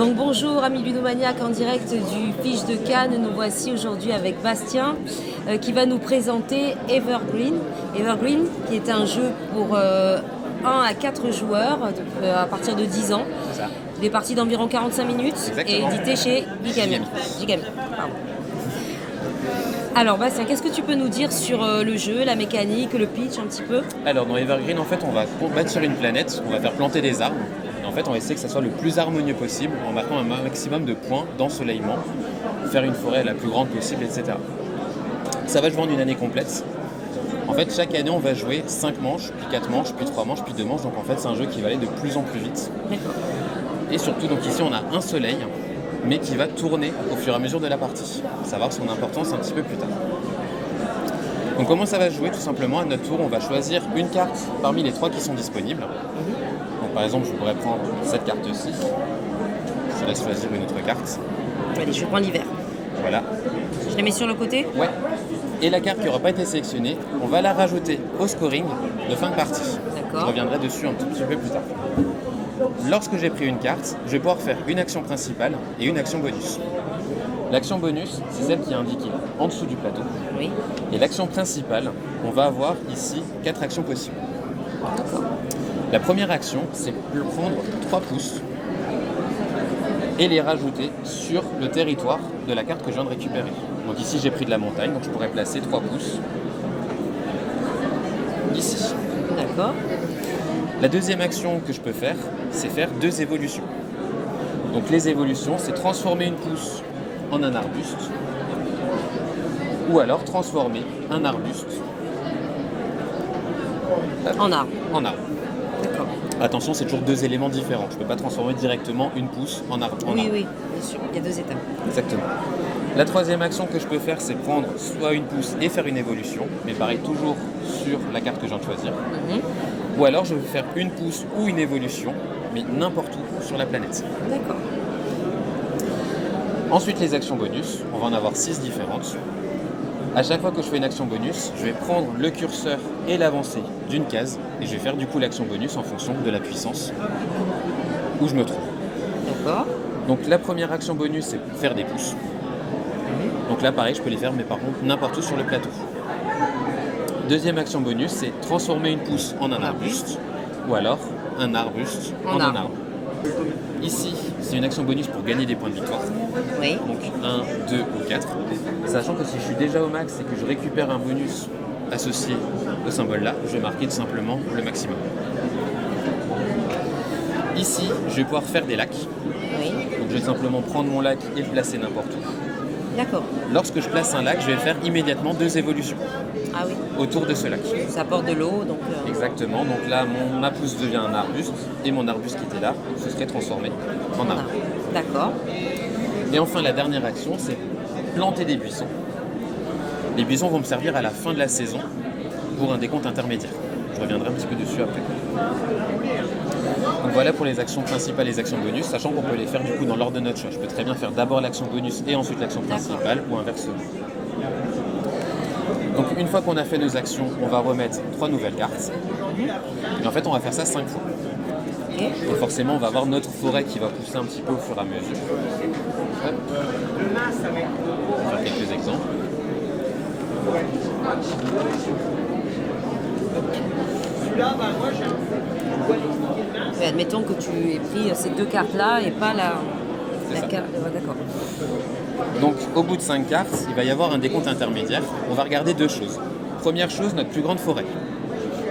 Donc bonjour amis ludomaniaques en direct du Fiche de Cannes. Nous voici aujourd'hui avec Bastien qui va nous présenter Evergreen. Evergreen qui est un jeu pour 1 à 4 joueurs à partir de 10 ans. C'est ça. Il est parti d'environ 45 minutes. Exactement. Et édité chez Gigami. Pardon. Alors Bastien, qu'est-ce que tu peux nous dire sur le jeu, la mécanique, le pitch un petit peu? Alors dans Evergreen, en fait, on va bâtir une planète, on va faire planter des arbres. Et en fait, on va essayer que ça soit le plus harmonieux possible en marquant un maximum de points d'ensoleillement, faire une forêt la plus grande possible, etc. Ça va jouer en une année complète. En fait, chaque année, on va jouer 5 manches, puis 4 manches, puis 3 manches, puis 2 manches. Donc en fait, c'est un jeu qui va aller de plus en plus vite. D'accord. Et surtout, donc ici, on a un soleil, mais qui va tourner au fur et à mesure de la partie. Ça va avoir son importance un petit peu plus tard. Donc comment ça va se jouer? Tout simplement, à notre tour, on va choisir une carte parmi les 3 qui sont disponibles. Donc par exemple, je pourrais prendre cette carte-ci. Je laisse choisir une autre carte. Allez, je prends l'hiver. Voilà. Je la mets sur le côté? Ouais. Et la carte qui n'aura pas été sélectionnée, on va la rajouter au scoring de fin de partie. D'accord. Je reviendrai dessus un tout petit peu plus tard. Lorsque j'ai pris une carte, je vais pouvoir faire une action principale et une action bonus. L'action bonus, c'est celle qui est indiquée en dessous du plateau. Oui. Et l'action principale, on va avoir ici 4 actions possibles. D'accord. La première action, c'est de prendre 3 pouces et les rajouter sur le territoire de la carte que je viens de récupérer. Donc ici, j'ai pris de la montagne, donc je pourrais placer 3 pouces ici. D'accord. La deuxième action que je peux faire, c'est faire 2 évolutions. Donc les évolutions, c'est transformer une pousse en un arbuste, ou alors transformer un arbuste En arbre. en arbre. D'accord. Attention, c'est toujours 2 éléments différents. Je ne peux pas transformer directement une pousse en arbre. Oui, bien sûr. Il y a 2 étapes. Exactement. La troisième action que je peux faire, c'est prendre soit une pousse et faire une évolution, mais pareil, toujours sur la carte que je viens de choisir. Ou alors, je vais faire une pousse ou une évolution, mais n'importe où sur la planète. D'accord. Ensuite, les actions bonus, on va en avoir 6 différentes. À chaque fois que je fais une action bonus, je vais prendre le curseur et l'avancer d'une case, et je vais faire du coup l'action bonus en fonction de la puissance où je me trouve. D'accord. Donc la première action bonus, c'est faire des pouces. Donc là, pareil, je peux les faire, mais par contre, n'importe où sur le plateau. Deuxième action bonus, c'est transformer une pousse en un arbuste, ou alors un arbuste en un arbre. Ici, c'est une action bonus pour gagner des points de victoire. Oui. Donc 1, 2 ou 4. Sachant que si je suis déjà au max et que je récupère un bonus associé au symbole là, je vais marquer tout simplement le maximum. Ici, je vais pouvoir faire des lacs. Oui. Donc je vais simplement prendre mon lac et le placer n'importe où. D'accord. Lorsque je place un lac, je vais faire immédiatement 2 évolutions Ah oui. autour de ce lac. Ça apporte de l'eau, donc... Exactement, donc là ma pousse devient un arbuste et mon arbuste qui était là se serait transformé en arbre. D'accord. Et enfin la dernière action, c'est planter des buissons. Les buissons vont me servir à la fin de la saison pour un décompte intermédiaire. Je reviendrai un petit peu dessus après. Donc voilà pour les actions principales et les actions bonus, sachant qu'on peut les faire du coup dans l'ordre de notre choix. Je peux très bien faire d'abord l'action bonus et ensuite l'action principale ou inversement. Donc une fois qu'on a fait nos actions, on va remettre 3 nouvelles cartes. Et en fait, on va faire ça 5 fois. Ok. Et forcément, on va avoir notre forêt qui va pousser un petit peu au fur et à mesure. Hop. On va faire quelques exemples. Mais admettons que tu aies pris ces 2 cartes-là et pas la ça. carte... Ouais, d'accord. Donc au bout de 5 cartes, il va y avoir un décompte intermédiaire. On va regarder 2 choses. Première chose, notre plus grande forêt.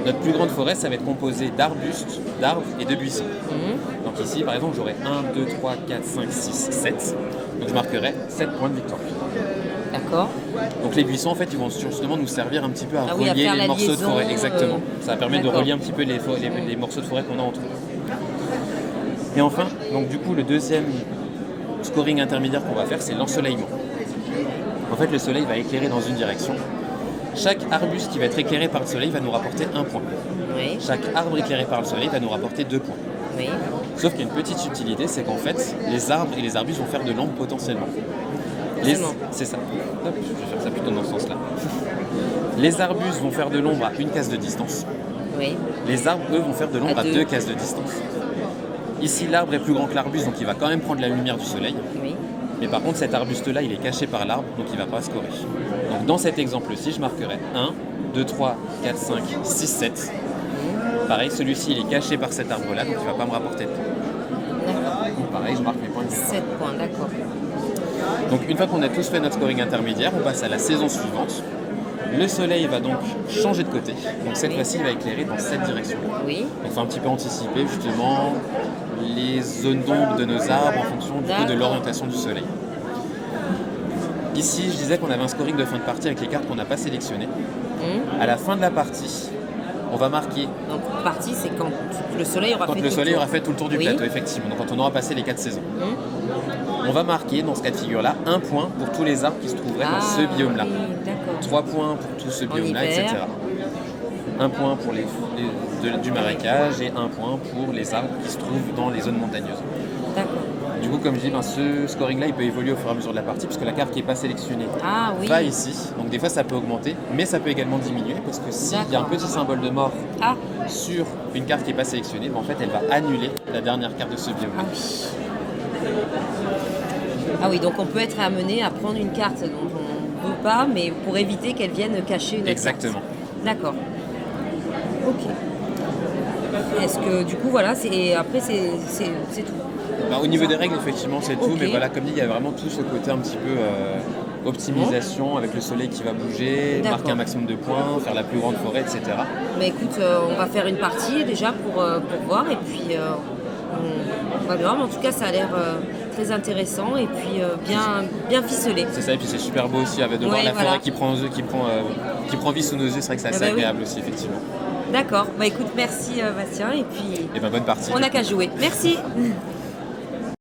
Notre plus grande forêt, ça va être composé d'arbustes, d'arbres et de buissons. Donc ici, par exemple, j'aurai 1, 2, 3, 4, 5, 6, 7. Donc je marquerai 7 points de victoire. D'accord. Donc les buissons, en fait, ils vont justement nous servir un petit peu à Ah oui, à relier faire les la morceaux de liaison, forêt. Exactement. Ça va permettre de d'accord. relier un petit peu les morceaux de forêt qu'on a entre eux. Et enfin, donc du coup, le deuxième scoring intermédiaire qu'on va faire, c'est l'ensoleillement. En fait, le soleil va éclairer dans une direction. Chaque arbuste qui va être éclairé par le soleil va nous rapporter 1 point. Oui. Chaque arbre éclairé par le soleil va nous rapporter 2 points. Oui. Sauf qu'il y a une petite subtilité, c'est qu'en fait, les arbres et les arbustes vont faire de l'ombre potentiellement. C'est ça. Hop, je vais faire ça plutôt dans ce sens-là. Les arbustes vont faire de l'ombre à 1 case de distance. Oui. Les arbres, eux, vont faire de l'ombre À à deux. 2 cases de distance. Ici, l'arbre est plus grand que l'arbuste, donc il va quand même prendre la lumière du soleil. Oui. Mais par contre, cet arbuste-là, il est caché par l'arbre, donc il ne va pas scorer. Donc dans cet exemple-ci, je marquerai 1, 2, 3, 4, 5, 6, 7. Pareil, celui-ci, il est caché par cet arbre-là, donc il ne va pas me rapporter de points. D'accord. Donc pareil, je marque mes points de victoire. 7 points, d'accord. Donc une fois qu'on a tous fait notre scoring intermédiaire, on passe à la saison suivante. Le soleil va donc changer de côté. Donc cette fois-ci, il va éclairer dans cette direction-là. Oui. Donc il faut un petit peu anticiper justement les zones d'ombre de nos arbres en fonction du coup, de l'orientation du soleil. Ici, je disais qu'on avait un scoring de fin de partie avec les cartes qu'on n'a pas sélectionnées. À la fin de la partie, on va marquer. Donc partie, c'est quand le soleil aura fait tout le tour du plateau, effectivement. Donc quand on aura passé les 4 saisons. On va marquer dans ce cas de figure-là 1 point pour tous les arbres qui se trouveraient dans ce biome-là. Oui, 3 points pour tout ce biome-là, etc. 1 point pour du marécage et 1 point pour les arbres qui se trouvent dans les zones montagneuses. D'accord. Du coup, comme je dis, ce scoring-là, il peut évoluer au fur et à mesure de la partie, puisque la carte qui n'est pas sélectionnée va ici. Donc des fois, ça peut augmenter, mais ça peut également diminuer, parce que s'il y a un petit symbole de mort sur une carte qui n'est pas sélectionnée, en fait, elle va annuler la dernière carte de ce biome-là. Ah oui, donc on peut être amené à prendre une carte dont on ne veut pas, mais pour éviter qu'elle vienne cacher une autre Exactement. carte. D'accord. Ok. Est-ce que du coup, voilà, après c'est tout. Au niveau des règles, effectivement, c'est tout. Mais voilà, comme dit, il y a vraiment tout ce côté un petit peu optimisation avec le soleil qui va bouger, marquer un maximum de points, faire la plus grande forêt, etc. Mais écoute, on va faire une partie déjà pour voir et puis on va voir. Mais en tout cas, ça a l'air très intéressant et puis bien ficelé. C'est ça, et puis c'est super beau aussi avec de voir la forêt qui prend vie sous nos yeux. C'est vrai que c'est assez agréable aussi, effectivement. D'accord. Écoute, merci Bastien et puis bonne partie. On n'a qu'à jouer. Merci.